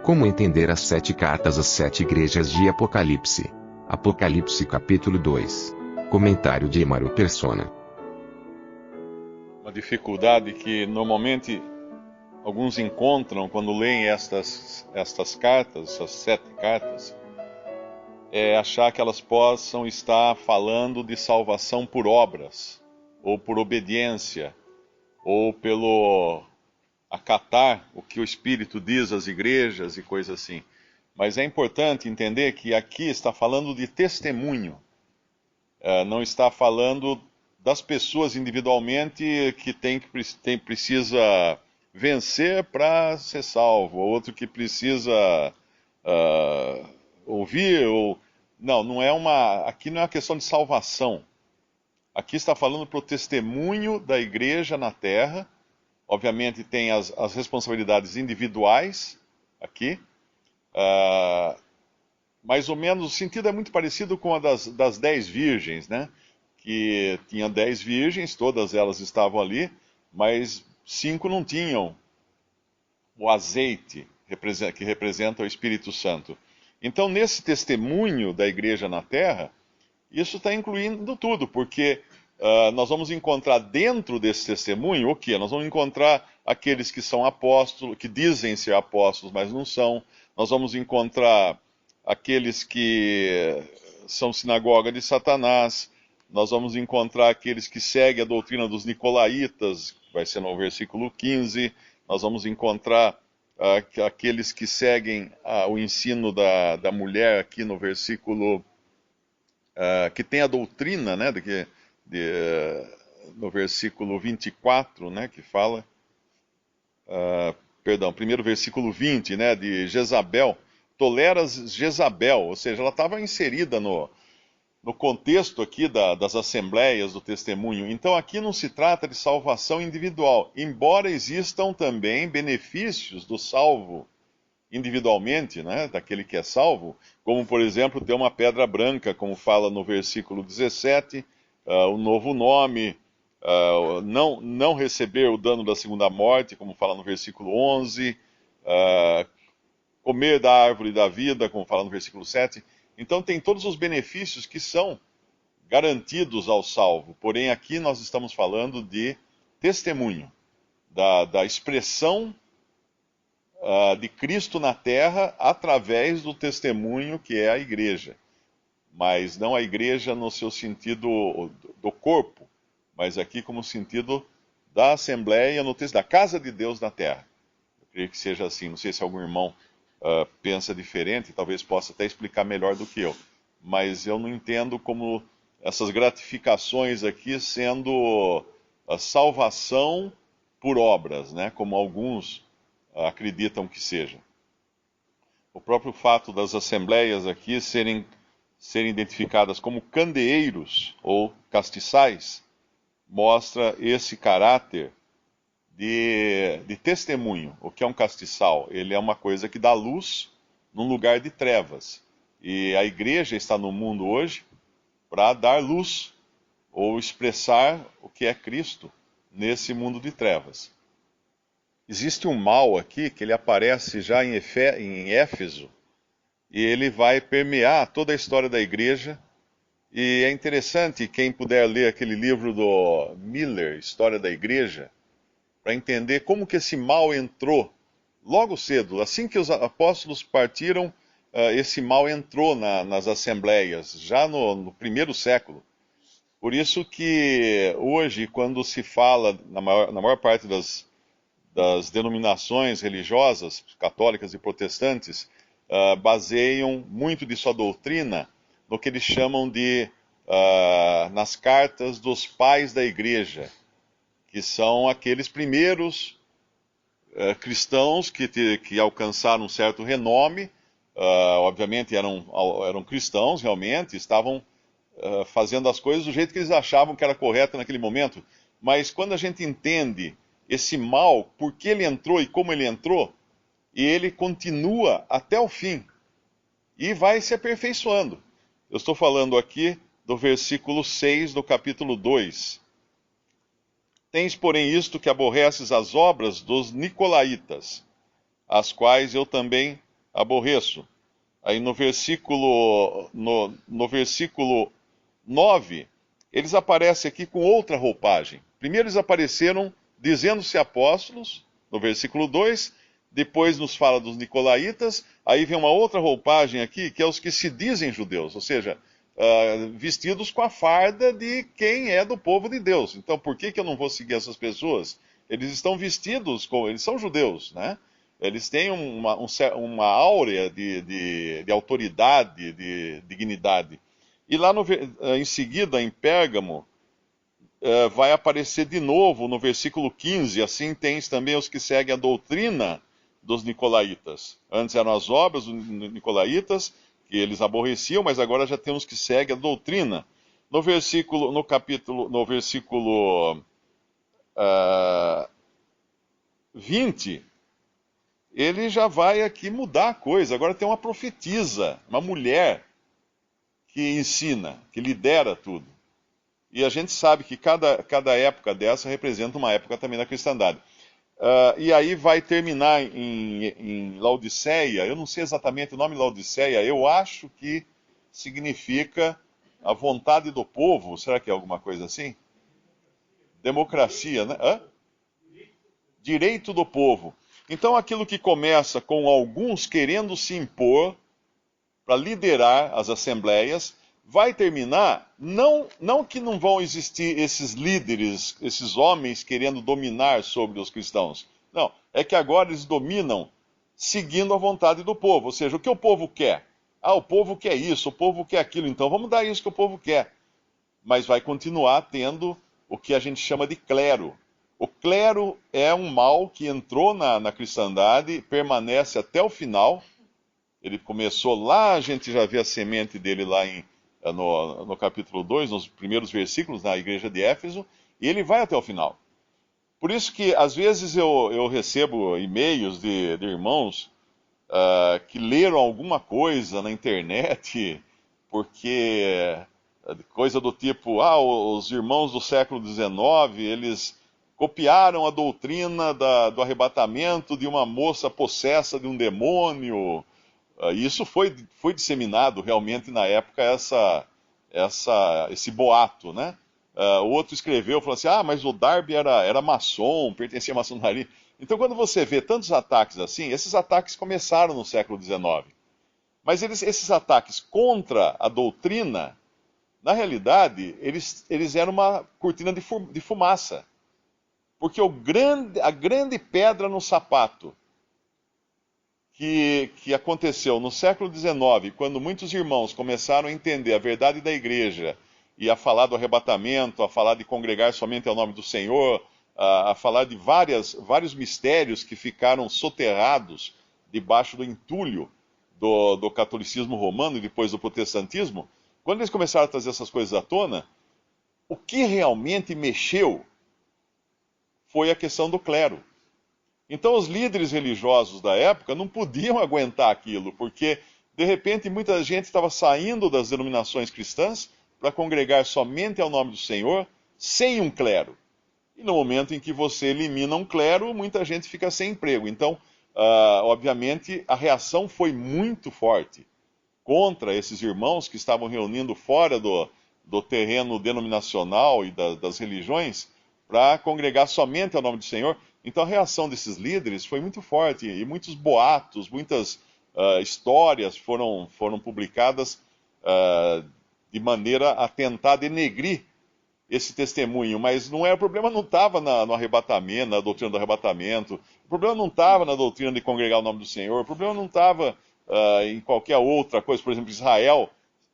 Como entender as 7 cartas às 7 igrejas de Apocalipse? Apocalipse capítulo 2. Comentário de Emaro Persona. Uma dificuldade que normalmente alguns encontram quando leem estas cartas, essas 7 cartas, é achar que elas possam estar falando de salvação por obras, ou por obediência, ou pelo acatar o que o Espírito diz às igrejas e coisas assim. Mas é importante entender que aqui está falando de testemunho. Não está falando das pessoas individualmente que precisa vencer para ser salvo, ou outro que precisa ouvir. Aqui não é uma questão de salvação. Aqui está falando para o testemunho da igreja na terra. Obviamente tem as responsabilidades individuais aqui. Mais ou menos, o sentido é muito parecido com a das 10 virgens, né? Que tinha 10 virgens, todas elas estavam ali, mas 5 não tinham o azeite que representa o Espírito Santo. Então, nesse testemunho da igreja na terra, isso está incluindo tudo, porque nós vamos encontrar dentro desse testemunho o quê? Nós vamos encontrar aqueles que são apóstolos, que dizem ser apóstolos, mas não são. Nós vamos encontrar aqueles que são sinagoga de Satanás. Nós vamos encontrar aqueles que seguem a doutrina dos nicolaítas, que vai ser no versículo 15. Nós vamos encontrar aqueles que seguem o ensino da mulher aqui no versículo... que tem a doutrina, né, no versículo 24, né, que fala... primeiro versículo 20, né, de Jezabel. Toleras Jezabel, ou seja, ela estava inserida no contexto aqui das assembleias do testemunho. Então aqui não se trata de salvação individual, embora existam também benefícios do salvo individualmente, né, daquele que é salvo, como por exemplo ter uma pedra branca, como fala no versículo 17, o novo nome, não receber o dano da segunda morte, como fala no versículo 11, comer da árvore da vida, como fala no versículo 7. Então tem todos os benefícios que são garantidos ao salvo. Porém aqui nós estamos falando de testemunho, da expressão de Cristo na terra através do testemunho que é a igreja. Mas não a igreja no seu sentido do corpo, mas aqui como sentido da assembleia, da casa de Deus na terra. Eu creio que seja assim. Não sei se algum irmão pensa diferente, talvez possa até explicar melhor do que eu. Mas eu não entendo como essas gratificações aqui sendo a salvação por obras, né? Como alguns acreditam que seja. O próprio fato das assembleias aqui serem identificadas como candeeiros ou castiçais mostra esse caráter de testemunho. O que é um castiçal? Ele é uma coisa que dá luz num lugar de trevas. E a igreja está no mundo hoje para dar luz ou expressar o que é Cristo nesse mundo de trevas. Existe um mal aqui que ele aparece já em Éfeso e ele vai permear toda a história da igreja. E é interessante, quem puder ler aquele livro do Miller, História da Igreja, para entender como que esse mal entrou logo cedo. Assim que os apóstolos partiram, esse mal entrou nas assembleias, já no primeiro século. Por isso que hoje, quando se fala, na maior parte das denominações religiosas, católicas e protestantes, baseiam muito de sua doutrina no que eles chamam de, nas cartas dos pais da igreja, que são aqueles primeiros cristãos que alcançaram um certo renome, obviamente eram cristãos realmente, estavam fazendo as coisas do jeito que eles achavam que era correto naquele momento. Mas quando a gente entende esse mal, por que ele entrou e como ele entrou, e ele continua até o fim, e vai se aperfeiçoando. Eu estou falando aqui do versículo 6 do capítulo 2. Tens, porém, isto que aborreces as obras dos nicolaítas, as quais eu também aborreço. Aí no versículo 9, eles aparecem aqui com outra roupagem. Primeiro eles apareceram dizendo-se apóstolos, no versículo 2, depois nos fala dos nicolaítas, aí vem uma outra roupagem aqui, que é os que se dizem judeus, ou seja, vestidos com a farda de quem é do povo de Deus. Então por que eu não vou seguir essas pessoas? Eles estão vestidos, eles são judeus, né? Eles têm uma áurea de autoridade, de dignidade. E lá em seguida, em Pérgamo, vai aparecer de novo no versículo 15, assim tens também os que seguem a doutrina dos nicolaítas. Antes eram as obras dos nicolaítas, que eles aborreciam, mas agora já temos que seguem a doutrina. No versículo 20, ele já vai aqui mudar a coisa. Agora tem uma profetisa, uma mulher que ensina, que lidera tudo. E a gente sabe que cada época dessa representa uma época também da cristandade. E aí vai terminar em Laodiceia. Eu não sei exatamente o nome Laodiceia, eu acho que significa a vontade do povo. Será que é alguma coisa assim? Democracia, né? Direito do povo. Então aquilo que começa com alguns querendo se impor para liderar as assembleias, vai terminar, não que não vão existir esses líderes, esses homens querendo dominar sobre os cristãos. Não, é que agora eles dominam seguindo a vontade do povo. Ou seja, o que o povo quer? O povo quer isso, o povo quer aquilo, então vamos dar isso que o povo quer. Mas vai continuar tendo o que a gente chama de clero. O clero é um mal que entrou na cristandade, permanece até o final. Ele começou lá, a gente já vê a semente dele lá no capítulo 2, nos primeiros versículos, na igreja de Éfeso, e ele vai até o final. Por isso que, às vezes, eu recebo e-mails de irmãos que leram alguma coisa na internet, porque coisa do tipo, os irmãos do século XIX, eles copiaram a doutrina do arrebatamento de uma moça possessa de um demônio. E isso foi disseminado realmente na época, esse boato, né? O outro escreveu, falou assim, mas o Darby era maçom, pertencia à maçonaria. Então quando você vê tantos ataques assim, esses ataques começaram no século XIX. Mas esses ataques contra a doutrina, na realidade, eles eram uma cortina de fumaça. Porque a grande pedra no sapato que aconteceu no século XIX, quando muitos irmãos começaram a entender a verdade da igreja e a falar do arrebatamento, a falar de congregar somente ao nome do Senhor, a falar de vários mistérios que ficaram soterrados debaixo do entulho do catolicismo romano e depois do protestantismo, quando eles começaram a trazer essas coisas à tona, o que realmente mexeu foi a questão do clero. Então os líderes religiosos da época não podiam aguentar aquilo, porque de repente muita gente estava saindo das denominações cristãs para congregar somente ao nome do Senhor, sem um clero. E no momento em que você elimina um clero, muita gente fica sem emprego. Então, obviamente, a reação foi muito forte contra esses irmãos que estavam reunindo fora do terreno denominacional e das religiões para congregar somente ao nome do Senhor. Então a reação desses líderes foi muito forte, e muitos boatos, muitas histórias foram publicadas de maneira a tentar denegrir esse testemunho. Mas o problema não estava no arrebatamento, na doutrina do arrebatamento, o problema não estava na doutrina de congregar o nome do Senhor, o problema não estava em qualquer outra coisa. Por exemplo, Israel,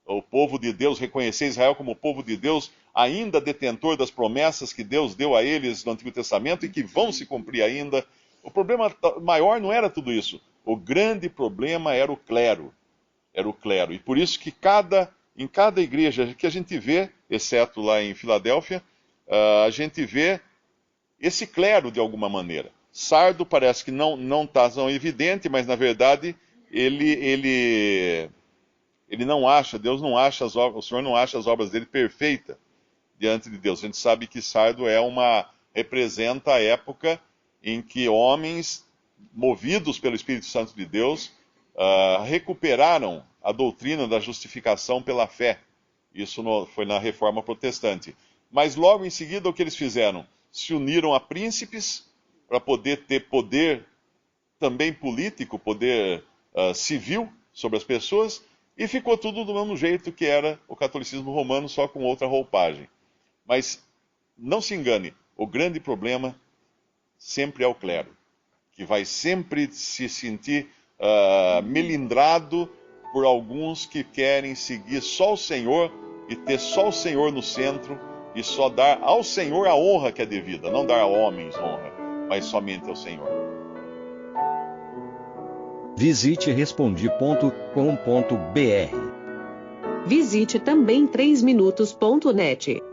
o povo de Deus, reconhecer Israel como o povo de Deus, ainda detentor das promessas que Deus deu a eles no Antigo Testamento e que vão se cumprir ainda. O problema maior não era tudo isso. O grande problema era o clero. Era o clero. E por isso que em cada igreja que a gente vê, exceto lá em Filadélfia, a gente vê esse clero de alguma maneira. Sardo parece que não está tão evidente, mas na verdade ele não acha, Deus não acha as obras, o Senhor não acha as obras dele perfeitas diante de Deus. A gente sabe que Sardo representa a época em que homens movidos pelo Espírito Santo de Deus recuperaram a doutrina da justificação pela fé. Isso foi na Reforma Protestante. Mas logo em seguida, o que eles fizeram? Se uniram a príncipes para poder ter poder também político, poder civil sobre as pessoas, e ficou tudo do mesmo jeito que era o catolicismo romano, só com outra roupagem. Mas não se engane, o grande problema sempre é o clero, que vai sempre se sentir melindrado por alguns que querem seguir só o Senhor e ter só o Senhor no centro e só dar ao Senhor a honra que é devida, não dar a homens honra, mas somente ao Senhor. Visite Respondi.com.br. Visite também 3minutos.net.